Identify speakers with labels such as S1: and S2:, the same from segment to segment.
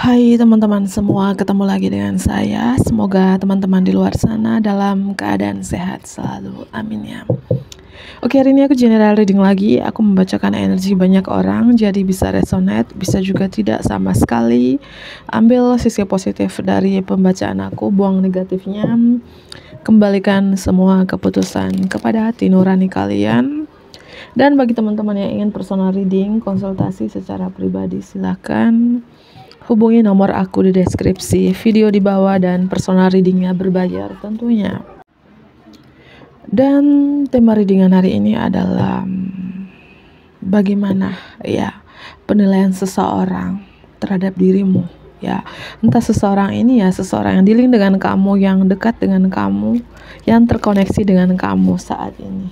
S1: Hai teman-teman semua, ketemu lagi dengan saya. Semoga teman-teman di luar sana dalam keadaan sehat selalu. Amin ya. Oke, hari ini aku general reading lagi. Aku membacakan energi banyak orang, jadi bisa resonate, bisa juga tidak sama sekali. Ambil sisi positif dari pembacaan aku, buang negatifnya. Kembalikan semua keputusan kepada hati nurani kalian. Dan bagi teman-teman yang ingin personal reading, konsultasi secara pribadi, silakan hubungi nomor aku di deskripsi video di bawah, dan personal readingnya berbayar tentunya. Dan tema readingan hari ini adalah bagaimana ya penilaian seseorang terhadap dirimu ya. Entah seseorang ini ya seseorang yang dealing dengan kamu, yang dekat dengan kamu, yang terkoneksi dengan kamu saat ini.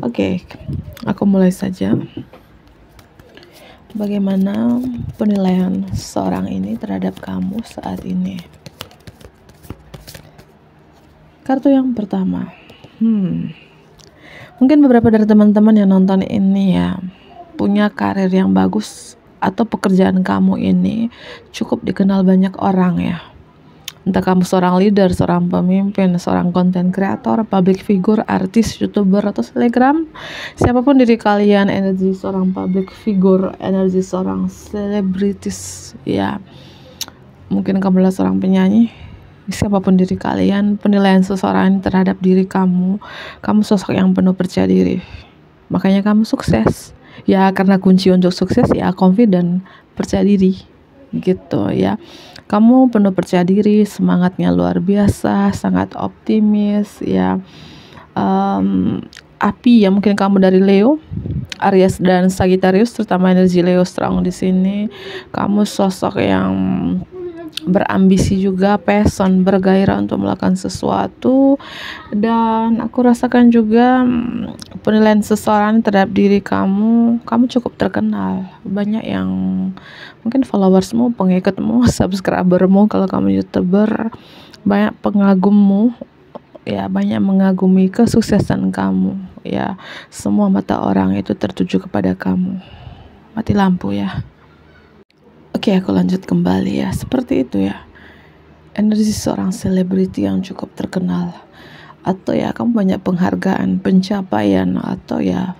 S1: Oke, aku mulai saja. Bagaimana penilaian seorang ini terhadap kamu saat ini? Kartu yang pertama. Mungkin beberapa dari teman-teman yang nonton ini ya punya karir yang bagus, atau pekerjaan kamu ini cukup dikenal banyak orang ya. Entah kamu seorang leader, seorang pemimpin, seorang content creator, public figure, artis, youtuber, atau selebgram. Siapapun diri kalian, energi seorang public figure, energi seorang selebritis ya. Mungkin kamu adalah seorang penyanyi. Siapapun diri kalian, penilaian seseorang terhadap diri kamu sosok yang penuh percaya diri. Makanya kamu sukses. Ya karena kunci untuk sukses ya confident, percaya diri gitu ya. Kamu penuh percaya diri, semangatnya luar biasa, sangat optimis ya. Api ya, mungkin kamu dari Leo, Aries dan Sagittarius, terutama energi Leo strong di sini. Kamu sosok yang berambisi juga, passion, bergairah untuk melakukan sesuatu. Dan aku rasakan juga penilaian seseorang terhadap diri kamu cukup terkenal. Banyak yang mungkin followersmu, pengikutmu, subscribermu kalau kamu YouTuber, banyak pengagummu ya, banyak mengagumi kesuksesan kamu ya. Semua mata orang itu tertuju kepada kamu. Mati lampu ya. Oke, aku lanjut kembali ya. Seperti itu ya. Energi seorang selebriti yang cukup terkenal, atau ya kamu banyak penghargaan, pencapaian, atau ya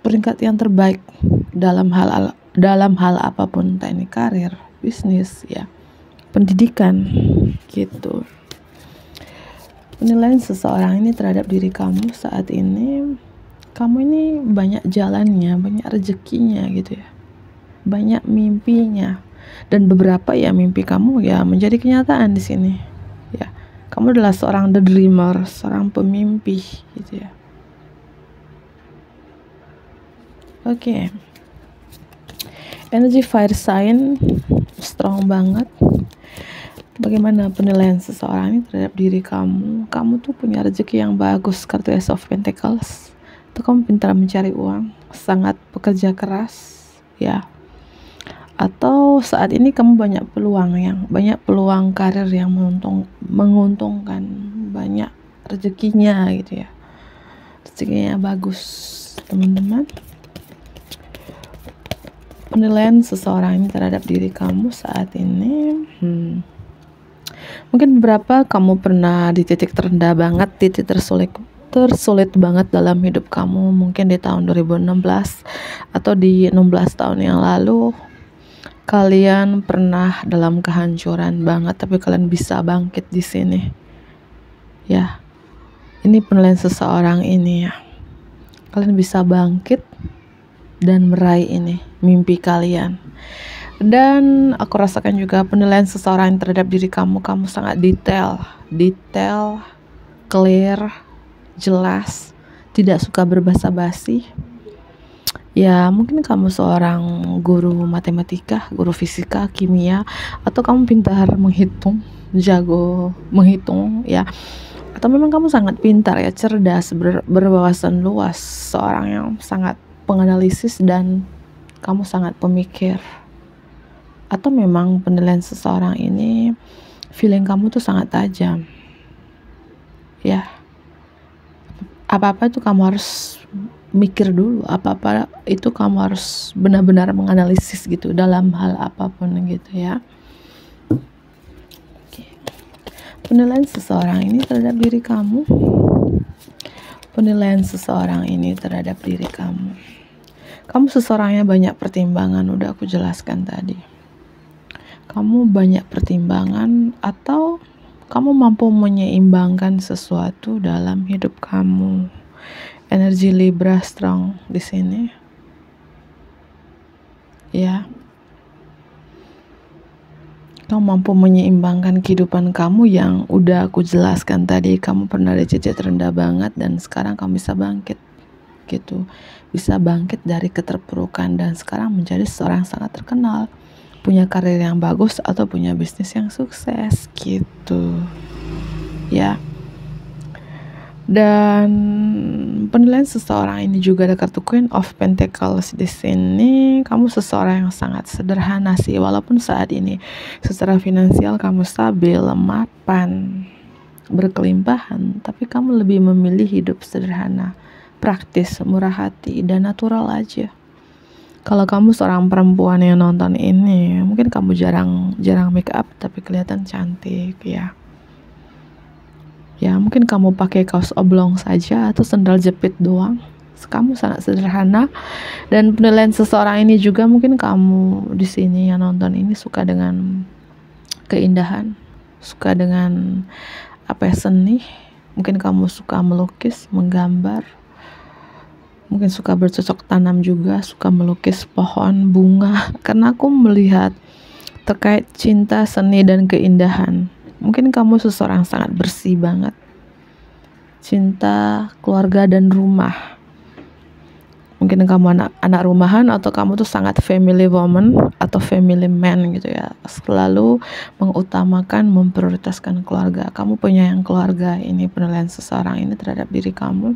S1: peringkat yang terbaik dalam hal apapun, entah ini karir, bisnis ya, pendidikan gitu. Penilaian seseorang ini terhadap diri kamu saat ini, kamu ini banyak jalannya, banyak rezekinya gitu ya, banyak mimpinya, dan beberapa ya mimpi kamu ya menjadi kenyataan di sini ya. Kamu adalah seorang the dreamer, seorang pemimpi gitu ya. Oke. Energi fire sign strong banget. Bagaimana penilaian seseorang ini terhadap diri kamu? Kamu tuh punya rezeki yang bagus, kartu Ace of Pentacles. Tuh kamu pintar mencari uang, sangat pekerja keras ya. Atau saat ini kamu banyak peluang karir yang menguntungkan, banyak rezekinya gitu ya. Rezekinya bagus, teman-teman. Penilaian seseorang ini terhadap diri kamu saat ini, mungkin beberapa kamu pernah di titik terendah banget, titik tersulit banget dalam hidup kamu, mungkin di tahun 2016 atau di 16 tahun yang lalu. Kalian pernah dalam kehancuran banget, tapi kalian bisa bangkit di sini ya. Ini penilaian seseorang ini ya. Kalian bisa bangkit dan meraih ini mimpi kalian. Dan aku rasakan juga penilaian seseorang terhadap diri kamu sangat detail, clear, jelas, tidak suka berbasa-basi. Ya mungkin kamu seorang guru matematika, guru fisika, kimia, atau kamu pintar menghitung, jago menghitung ya. Atau memang kamu sangat pintar ya, cerdas, berwawasan luas, seorang yang sangat penganalisis, dan kamu sangat pemikir. Atau memang penilaian seseorang ini, feeling kamu tuh sangat tajam ya. Apa-apa itu kamu harus mikir dulu, apa-apa itu kamu harus benar-benar menganalisis gitu dalam hal apapun gitu ya. Oke. Penilaian seseorang ini terhadap diri kamu. Penilaian seseorang ini terhadap diri kamu. Kamu seseorangnya banyak pertimbangan, udah aku jelaskan tadi. Kamu banyak pertimbangan atau kamu mampu menyeimbangkan sesuatu dalam hidup kamu. Energi Libra strong di sini. Ya. Kamu mampu menyeimbangkan kehidupan kamu yang udah aku jelaskan tadi. Kamu pernah di titik rendah banget dan sekarang kamu bisa bangkit gitu. Bisa bangkit dari keterpurukan dan sekarang menjadi seorang yang sangat terkenal. Punya karir yang bagus atau punya bisnis yang sukses gitu. Ya. Dan penilaian seseorang ini juga ada kartu Queen of Pentacles di sini. Kamu seseorang yang sangat sederhana sih, walaupun saat ini secara finansial kamu stabil, mapan, berkelimpahan, tapi kamu lebih memilih hidup sederhana, praktis, murah hati, dan natural aja. Kalau kamu seorang perempuan yang nonton ini, mungkin kamu jarang make up tapi kelihatan cantik ya. Ya, mungkin kamu pakai kaos oblong saja atau sandal jepit doang. Kamu sangat sederhana. Dan penilaian seseorang ini juga mungkin kamu di sini yang nonton ini suka dengan keindahan, suka dengan seni. Mungkin kamu suka melukis, menggambar. Mungkin suka bercocok tanam juga, suka melukis pohon, bunga. Karena aku melihat terkait cinta, seni, dan keindahan. Mungkin kamu seseorang sangat bersih banget. Cinta, keluarga, dan rumah. Mungkin kamu anak rumahan atau kamu tuh sangat family woman atau family man gitu ya. Selalu mengutamakan, memprioritaskan keluarga. Kamu penyayang keluarga. Ini penilaian seseorang ini terhadap diri kamu.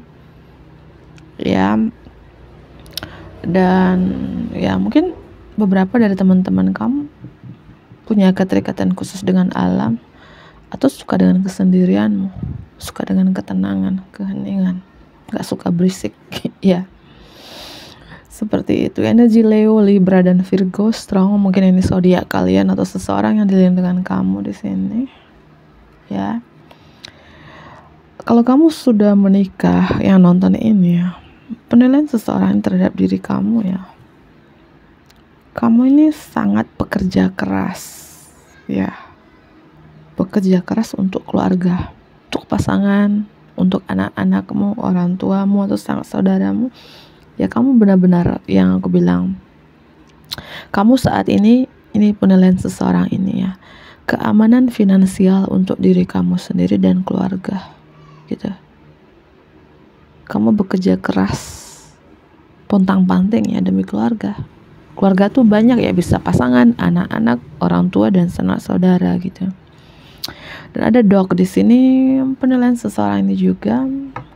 S1: Ya. Dan ya mungkin beberapa dari teman-teman kamu punya keterikatan khusus dengan alam. Atau suka dengan kesendirianmu, suka dengan ketenangan, keheningan, gak suka berisik ya. Seperti itu. Energi Leo, Libra, dan Virgo strong. Mungkin ini zodiak kalian atau seseorang yang dilihat dengan kamu di sini ya. Kalau kamu sudah menikah yang nonton ini ya, penilaian seseorang terhadap diri kamu ya, kamu ini sangat pekerja keras ya. Bekerja keras untuk keluarga, untuk pasangan, untuk anak-anakmu, orang tuamu, atau saudaramu. Ya kamu benar-benar yang aku bilang. Kamu saat ini penilaian seseorang ini ya. Keamanan finansial untuk diri kamu sendiri dan keluarga. Gitu. Kamu bekerja keras, pontang-panting ya demi keluarga. Keluarga tuh banyak ya, bisa pasangan, anak-anak, orang tua, dan sanak saudara gitu. Dan ada dog di sini. Penilaian seseorang ini juga,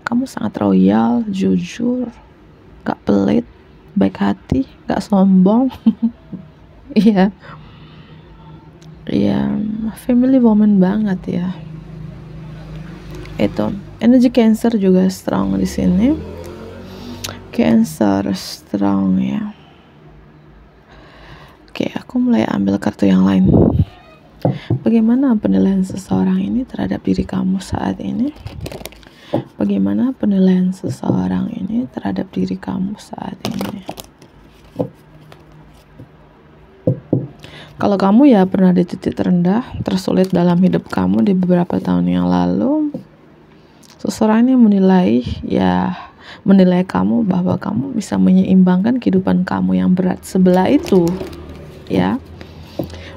S1: kamu sangat royal, jujur, gak pelit, baik hati, gak sombong. Iya, family woman banget ya. Itu energi Cancer juga strong di sini. Cancer strong ya. Oke, aku mulai ambil kartu yang lain. Bagaimana penilaian seseorang ini terhadap diri kamu saat ini? Bagaimana penilaian seseorang ini terhadap diri kamu saat ini? Kalau kamu ya pernah di titik terendah, tersulit dalam hidup kamu di beberapa tahun yang lalu, seseorang ini menilai kamu bahwa kamu bisa menyeimbangkan kehidupan kamu yang berat sebelah itu, ya.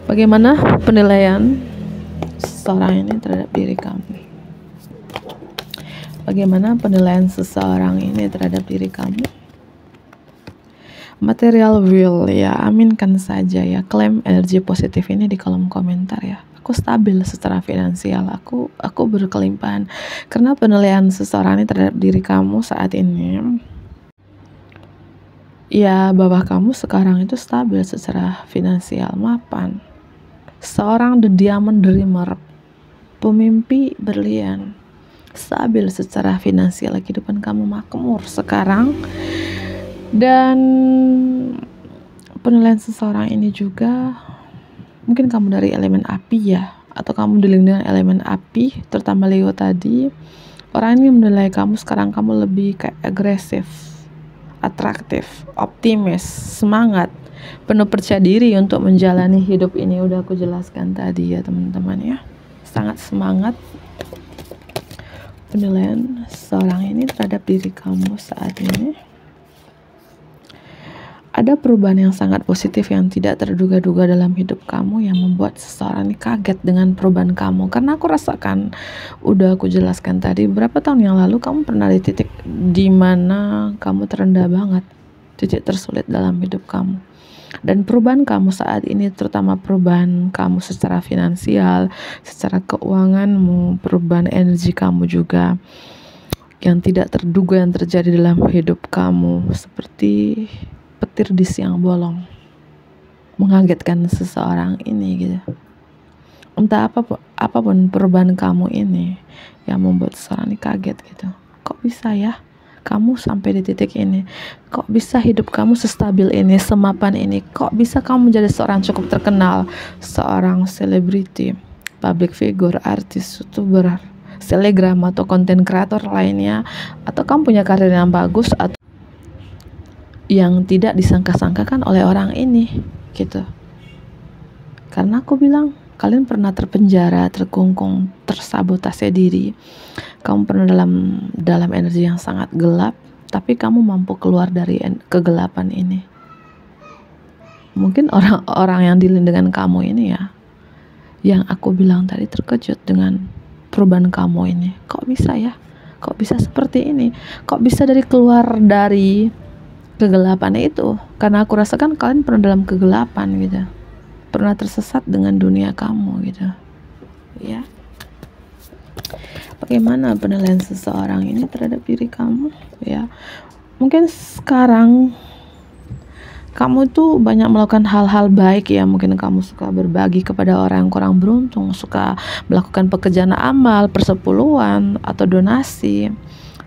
S1: Bagaimana penilaian seseorang ini terhadap diri kamu? Bagaimana penilaian seseorang ini terhadap diri kamu? Material will ya, aminkan saja ya. Klaim energi positif ini di kolom komentar ya. Aku stabil secara finansial, aku berkelimpahan. Karena penilaian seseorang ini terhadap diri kamu saat ini, ya bahwa kamu sekarang itu stabil secara finansial, mapan. Seorang the diamond dreamer, pemimpi berlian, stabil secara finansial, kehidupan kamu makmur sekarang. Dan penilaian seseorang ini juga, mungkin kamu dari elemen api ya, atau kamu dilindungi dengan elemen api, terutama Leo tadi. Orang ini menilai kamu sekarang, kamu lebih kayak agresif, atraktif, optimis, semangat, penuh percaya diri untuk menjalani hidup ini. Udah aku jelaskan tadi ya teman-teman ya. Sangat semangat. Penilaian seorang ini terhadap diri kamu saat ini. Ada perubahan yang sangat positif yang tidak terduga-duga dalam hidup kamu yang membuat seseorang ini kaget dengan perubahan kamu. Karena aku rasakan, udah aku jelaskan tadi, berapa tahun yang lalu kamu pernah di titik dimana kamu terendah banget, titik tersulit dalam hidup kamu. Dan perubahan kamu saat ini, terutama perubahan kamu secara finansial, secara keuanganmu, perubahan energi kamu juga, yang tidak terduga yang terjadi dalam hidup kamu, seperti petir di siang bolong, mengagetkan seseorang ini gitu. Entah apapun perubahan kamu ini yang membuat seseorang ini kaget gitu. Kok bisa ya kamu sampai di titik ini? Kok bisa hidup kamu sestabil ini, semapan ini? Kok bisa kamu menjadi seorang cukup terkenal, seorang selebriti, public figure, artis, youtuber, selebgram atau konten kreator lainnya, atau kamu punya karir yang bagus atau yang tidak disangka-sangkakan oleh orang ini gitu. Karena aku bilang, kalian pernah terpenjara, terkungkung, tersabotase diri. Kamu pernah dalam energi yang sangat gelap, tapi kamu mampu keluar dari kegelapan ini. Mungkin orang-orang yang dilindungi dengan kamu ini ya, yang aku bilang tadi, terkejut dengan perubahan kamu ini. Kok bisa ya? Kok bisa seperti ini? Kok bisa keluar dari kegelapan itu? Karena aku rasakan kalian pernah dalam kegelapan gitu, pernah tersesat dengan dunia kamu gitu ya. Bagaimana penilaian seseorang ini terhadap diri kamu ya? Mungkin sekarang kamu tuh banyak melakukan hal-hal baik ya. Mungkin kamu suka berbagi kepada orang yang kurang beruntung, suka melakukan pekerjaan amal, persepuluhan, atau donasi.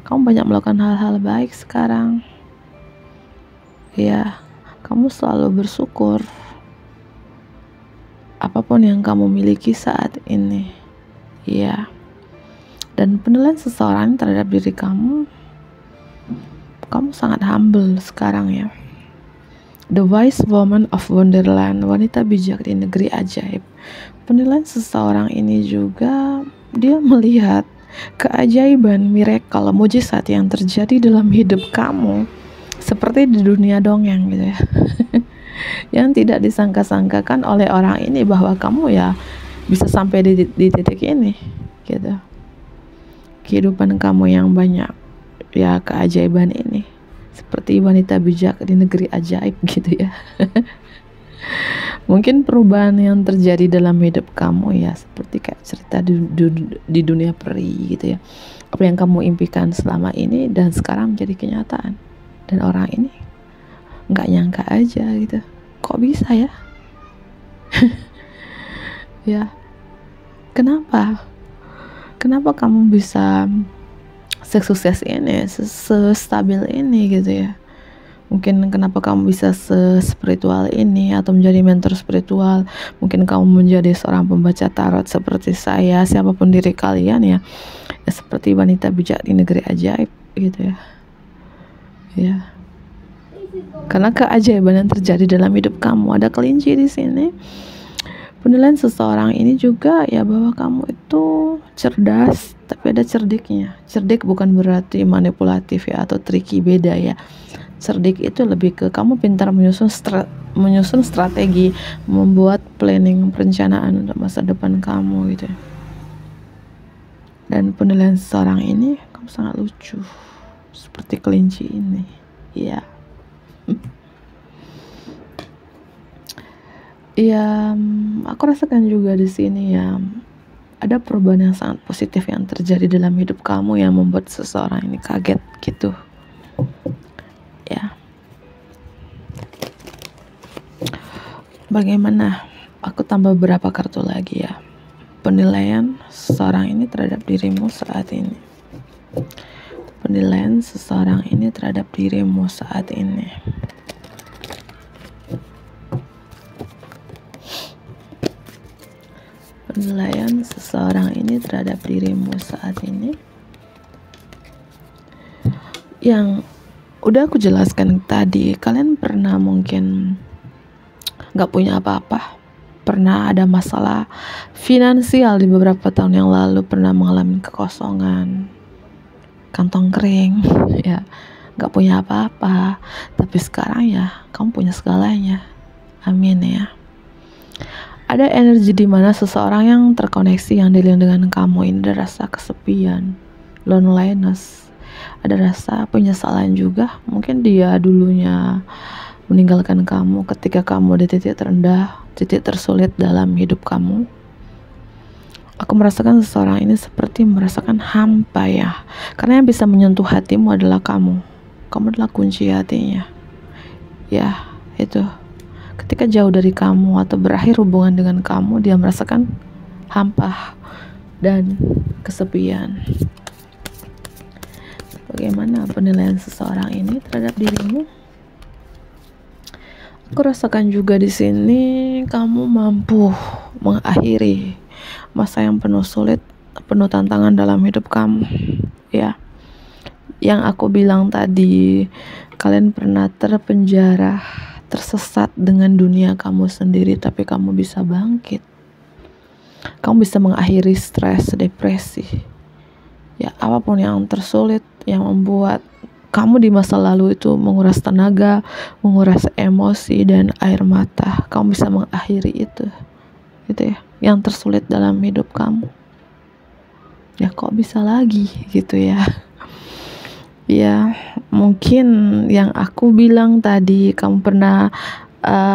S1: Kamu banyak melakukan hal-hal baik sekarang ya. Kamu selalu bersyukur apapun yang kamu miliki saat ini ya. Dan penilaian seseorang terhadap diri kamu sangat humble sekarang ya. The wise woman of Wonderland, wanita bijak di negeri ajaib. Penilaian seseorang ini juga, dia melihat keajaiban, miracle, mujizat yang terjadi dalam hidup kamu, seperti di dunia dongeng gitu ya. Yang tidak disangka-sangkakan oleh orang ini, bahwa kamu ya bisa sampai di titik ini gitu. Kehidupan kamu yang banyak ya keajaiban ini, seperti wanita bijak di negeri ajaib gitu ya. Mungkin perubahan yang terjadi dalam hidup kamu ya, seperti kayak cerita di dunia peri gitu ya. Apa yang kamu impikan selama ini dan sekarang menjadi kenyataan. Dan orang ini nggak nyangka aja gitu. Kok bisa ya? Ya, kenapa kamu bisa sesukses ini, sestabil ini gitu ya? Mungkin kenapa kamu bisa spiritual ini atau menjadi mentor spiritual? Mungkin kamu menjadi seorang pembaca tarot seperti saya, siapapun diri kalian ya, seperti wanita bijak di negeri ajaib gitu ya. Ya, karena keajaiban yang terjadi dalam hidup kamu. Ada kelinci di sini. Penilaian seseorang ini juga ya, bahwa kamu itu cerdas, tapi ada cerdiknya. Cerdik bukan berarti manipulatif ya, atau tricky, beda ya. Cerdik itu lebih ke kamu pintar menyusun strategi, membuat planning, perencanaan untuk masa depan kamu gitu. Dan penilaian seseorang ini, kamu sangat lucu, seperti kelinci ini ya. Ya, aku rasakan juga di sini ya, ada perubahan yang sangat positif yang terjadi dalam hidup kamu yang membuat seseorang ini kaget gitu ya. Bagaimana? Aku tambah beberapa kartu lagi ya. Penilaian seseorang ini terhadap dirimu saat ini. Penilaian seseorang ini terhadap dirimu saat ini. Penilaian seseorang ini terhadap dirimu saat ini. Yang udah aku jelaskan tadi, kalian pernah mungkin gak punya apa-apa, pernah ada masalah finansial di beberapa tahun yang lalu, pernah mengalami kekosongan, kantong kering, ya, gak punya apa-apa, tapi sekarang ya kamu punya segalanya. Amin ya. Ada energi di mana seseorang yang terkoneksi, yang dealing dengan kamu ini ada rasa kesepian, loneliness, ada rasa penyesalan juga. Mungkin dia dulunya meninggalkan kamu ketika kamu di titik terendah, titik tersulit dalam hidup kamu. Aku merasakan seseorang ini seperti merasakan hampa ya, karena yang bisa menyentuh hatimu adalah kamu. Kamu adalah kunci hatinya. Ya, itu. Ketika jauh dari kamu atau berakhir hubungan dengan kamu, dia merasakan hampa dan kesepian. Bagaimana penilaian seseorang ini terhadap dirimu? Aku rasakan juga di sini kamu mampu mengakhiri masa yang penuh sulit, penuh tantangan dalam hidup kamu. Ya, yang aku bilang tadi, kalian pernah terpenjara, tersesat dengan dunia kamu sendiri, tapi kamu bisa bangkit. Kamu bisa mengakhiri stres, depresi. Ya, apapun yang tersulit, yang membuat kamu di masa lalu itu menguras tenaga, menguras emosi dan air mata. Kamu bisa mengakhiri itu. Gitu ya, yang tersulit dalam hidup kamu. Ya, kok bisa lagi gitu ya. Ya, mungkin yang aku bilang tadi, kamu pernah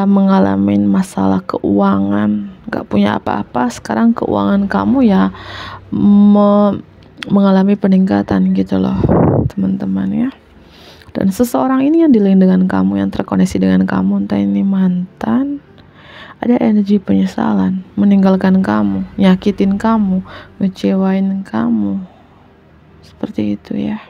S1: mengalami masalah keuangan, gak punya apa-apa. Sekarang keuangan kamu ya mengalami peningkatan gitu loh, teman-teman ya. Dan seseorang ini yang dealing dengan kamu, yang terkoneksi dengan kamu, entah ini mantan, ada energi penyesalan, meninggalkan kamu, nyakitin kamu, ngecewain kamu, seperti itu ya.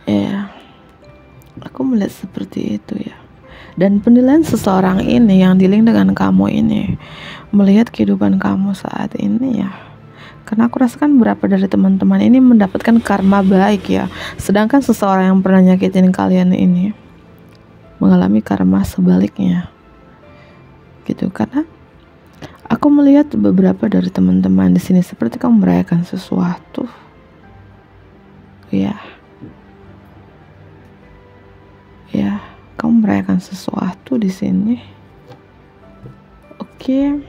S1: Ya, aku melihat seperti itu ya. Dan penilaian seseorang ini yang dealing dengan kamu ini, melihat kehidupan kamu saat ini ya. Karena aku rasakan beberapa dari teman-teman ini mendapatkan karma baik ya. Sedangkan seseorang yang pernah nyakitin kalian ini mengalami karma sebaliknya. Gitu, karena aku melihat beberapa dari teman-teman di sini seperti kamu merayakan sesuatu. Ya. Ya, kamu merayakan sesuatu di sini. Oke.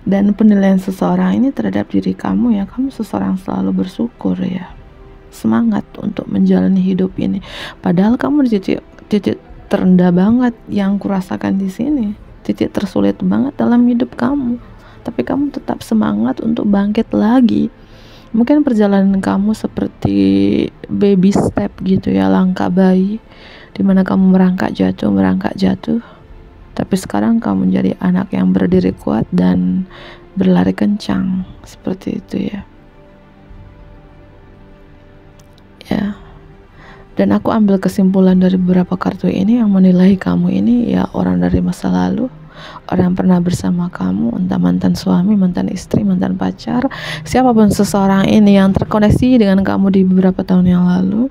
S1: Dan penilaian seseorang ini terhadap diri kamu ya, kamu seseorang selalu bersyukur ya. Semangat untuk menjalani hidup ini. Padahal kamu di titik terendah banget yang kurasakan di sini. Titik tersulit banget dalam hidup kamu, tapi kamu tetap semangat untuk bangkit lagi. Mungkin perjalanan kamu seperti baby step gitu ya, langkah bayi, dimana kamu merangkak jatuh, tapi sekarang kamu menjadi anak yang berdiri kuat dan berlari kencang, seperti itu ya. Ya. Dan aku ambil kesimpulan dari beberapa kartu ini yang menilai kamu ini ya orang dari masa lalu, orang yang pernah bersama kamu, entah mantan suami, mantan istri, mantan pacar, siapapun seseorang ini yang terkoneksi dengan kamu di beberapa tahun yang lalu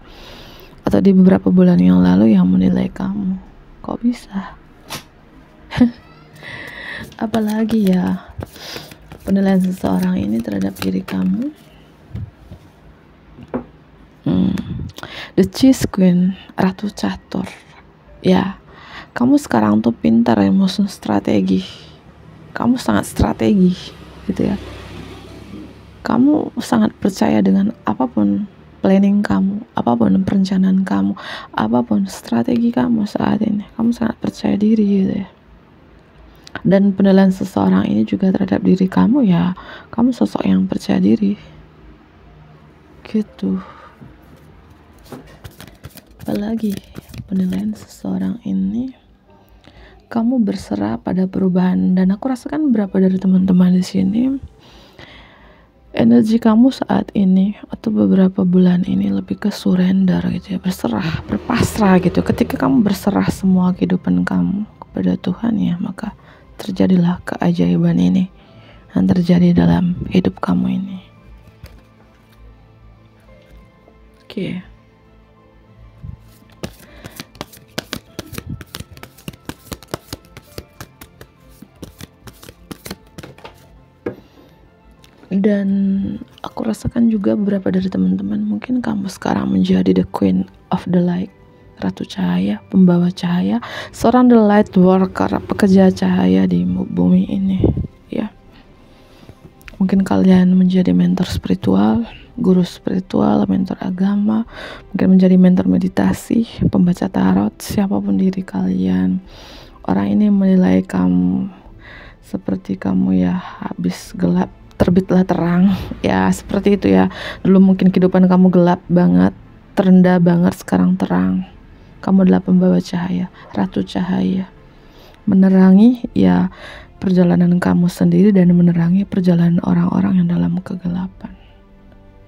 S1: atau di beberapa bulan yang lalu yang menilai kamu. Kok bisa? Apalagi ya penilaian seseorang ini terhadap diri kamu. The Cheese Queen, Ratu Catur. Ya, kamu sekarang tuh pintar ya, musuh strategi. Kamu sangat strategi, gitu ya. Kamu sangat percaya dengan apapun planning kamu, apapun perencanaan kamu, apapun strategi kamu saat ini. Kamu sangat percaya diri, gitu ya. Dan penilaian seseorang ini juga terhadap diri kamu ya, kamu sosok yang percaya diri. Gitu. Apalagi penilaian seseorang ini kamu berserah pada perubahan. Dan aku rasakan beberapa dari teman-teman di sini, energi kamu saat ini atau beberapa bulan ini lebih ke surrender gitu ya, berserah, berpasrah gitu. Ketika kamu berserah semua kehidupan kamu kepada Tuhan ya, maka terjadilah keajaiban ini yang terjadi dalam hidup kamu ini. Oke. Dan aku rasakan juga beberapa dari teman-teman, mungkin kamu sekarang menjadi the queen of the light, ratu cahaya, pembawa cahaya, seorang the light worker, pekerja cahaya di bumi ini ya. Mungkin kalian menjadi mentor spiritual, guru spiritual, mentor agama, mungkin menjadi mentor meditasi, pembaca tarot, siapapun diri kalian. Orang ini menilai kamu seperti kamu ya habis gelap terbitlah terang ya, seperti itu ya. Dulu mungkin kehidupan kamu gelap banget, terendah banget, sekarang terang. Kamu adalah pembawa cahaya, ratu cahaya, menerangi ya perjalanan kamu sendiri dan menerangi perjalanan orang-orang yang dalam kegelapan.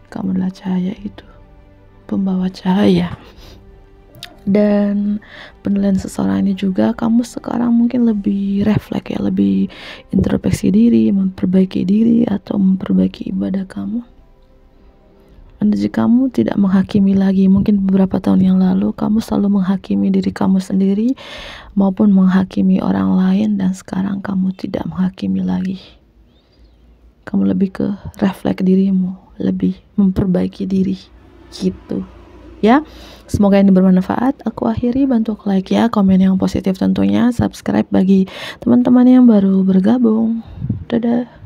S1: Kamu adalah cahaya itu, pembawa cahaya. Dan penilaian seseorang ini juga, kamu sekarang mungkin lebih refleks ya, lebih introspeksi diri, memperbaiki diri atau memperbaiki ibadah kamu. Energi kamu tidak menghakimi lagi. Mungkin beberapa tahun yang lalu kamu selalu menghakimi diri kamu sendiri maupun menghakimi orang lain, dan sekarang kamu tidak menghakimi lagi. Kamu lebih ke refleks dirimu, lebih memperbaiki diri gitu ya. Semoga ini bermanfaat. Aku akhiri, bantu like ya, komen yang positif tentunya, subscribe bagi teman-teman yang baru bergabung. Dadah.